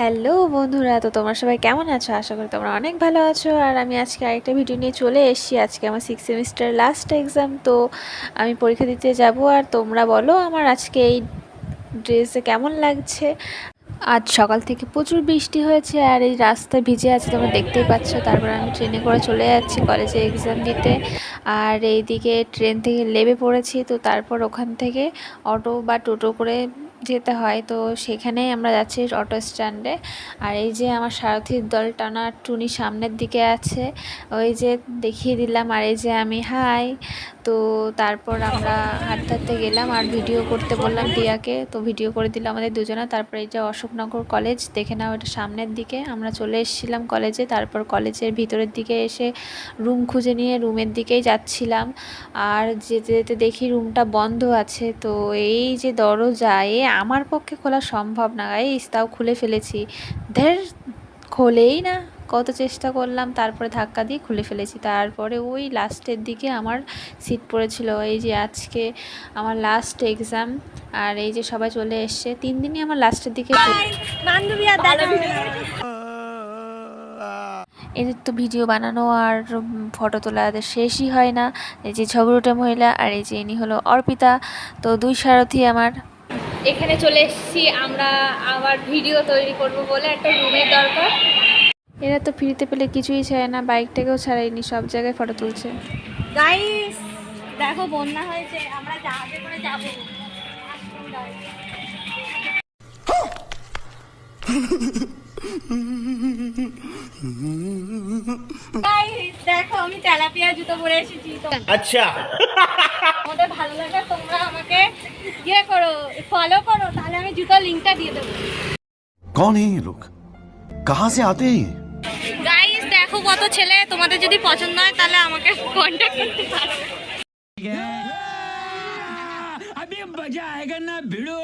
Hello বন্ধুরা, তো তোমরা সবাই কেমন আছো? আশা করি তোমরা অনেক ভালো আছো। আর আমি আজকে আরেকটা ভিডিও নিয়ে চলে এসেছি। আজকে আমার 6th সেমিস্টার লাস্ট এক্সাম, তো আমি পরীক্ষা দিতে যাব। আর তোমরা বলো আমার আজকে এই ড্রেসে কেমন লাগছে। আজ সকাল থেকে প্রচুর বৃষ্টি হয়েছে আর এই রাস্তা ভিজে আছে, তোমরা দেখতেই পাচ্ছ। তারপর আমি ট্রেনে করে চলে যাচ্ছি কলেজে এক্সাম দিতে। আর এইদিকে ট্রেন থেকে নেমে পড়েছি, তো তারপর ওখান থেকে অটো বা টোটো করে যেতে হয়, তো সেখানেই আমরা যাচ্ছি অটো স্ট্যান্ডে। আর এই যে আমার সারথির দল টানা টুনি সামনের দিকে আছে, ওই যে দেখিয়ে দিলাম। আর এই যে আমি হাই। তো তারপর আমরা হাঁটতে হাঁটতে গেলাম আর ভিডিও করতে বললাম টিয়াকে, তো ভিডিও করে দিল আমাদের দুজনে। তারপরে এই যে অশোকনগর কলেজ দেখে নাও, এটা সামনের দিকে আমরা চলে এসেছিলাম কলেজে। তারপর কলেজের ভিতরের দিকে এসে রুম খুঁজে নিয়ে রুমের দিকেই যাচ্ছিলাম। আর যেতে যেতে দেখি রুমটা বন্ধ আছে, তো এই যে দরজা আমার পক্ষে খোলা সম্ভব না, তাও খুলে ফেলেছি। ধের, খোলেই না। কত চেষ্টা করলাম, তারপরে ধাক্কা দিয়ে খুলে ফেলেছি। তারপরে ওই লাস্টের দিকে আমার সিট পড়েছিল। এই যে আজকে আমার লাস্ট এক্সাম, আর এই যে সবাই চলে এসছে। 3 দিনই আমার লাস্টের দিকে। এদের তো ভিডিও বানানো আর ফটো তোলা এদের শেষই হয় না। এই যে ঝগড়ুটে মহিলা, আর এই যে ইনি হলো অর্পিতা। তো দুই সারথি আমার। এখানে চলে এসেছি আমরা আবার ভিডিও তৈরি করব বলে, একটা রুমের দরকার। এরা তো ফ্রিতে পেলে কিছুই চায় না, বাইকটাকেও ছাড়াইনি, সব জায়গায় ফটো তুলছে। গাইস দেখো, বন্যা হয়েছে, আমরা জাহাজে করে যাব। গাইস দেখো, আমি তেলাপিয়া জুতো পরে এসেছি। তো আচ্ছা, তোমাদের ভালো লাগে তোমরা আমাকে ইয়ে করো, ফলো করো, তাহলে আমি জুতোর লিংকটা দিয়ে দেবো। कौन है ये लोग? कहाँ से आते हैं ये? গাইস দেখো কত ছেলে, তোমাদের যদি পছন্দ হয় তাহলে আমাকে কন্ট্যাক্ট করতে পারো। अभी मजा आएगा ना भिड़ो।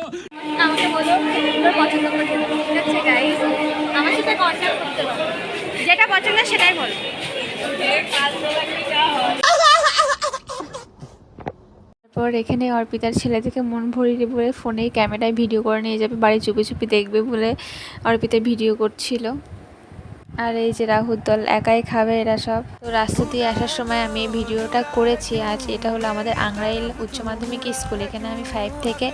আমাকে বলো তোমরা পছন্দ করে দেবো, ঠিক আছে গাইস? আমার সাথে কন্ট্যাক্ট করতে পারো, যেটা পছন্দ সেটাই বলো। তারপর এখানে অর্পিতার ছেলে থেকে মন ভরিয়ে বলে ফোনেই ক্যামেরায় ভিডিও করে নিয়ে যাবে বাড়ি, চুপি চুপি দেখবে বলে অর্পিতা ভিডিও করছিল। আর এই যে রাহুর দল একাই খাবে এরা সব। তো রাস্তা দিয়ে আসার সময় আমি এই ভিডিওটা করেছি। আজ এটা হলো আমাদের আংরাইল উচ্চ মাধ্যমিক স্কুল, এখানে আমি 5 থেকে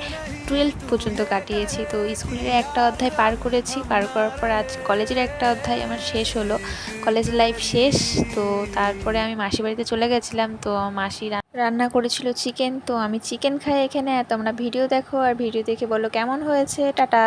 12 পর্যন্ত কাটিয়েছি। তো স্কুলের একটা অধ্যায় পার করেছি, পার করার পর আজ কলেজের একটা অধ্যায় আমার শেষ হলো, কলেজ লাইফ শেষ। তো তারপরে আমি মাসির বাড়িতে চলে গেছিলাম, তো মাসি রান্না করেছিল চিকেন, তো আমি চিকেন খাই এখানে। তোমরা ভিডিও দেখো আর ভিডিও দেখে বলো কেমন হয়েছে। টাটা।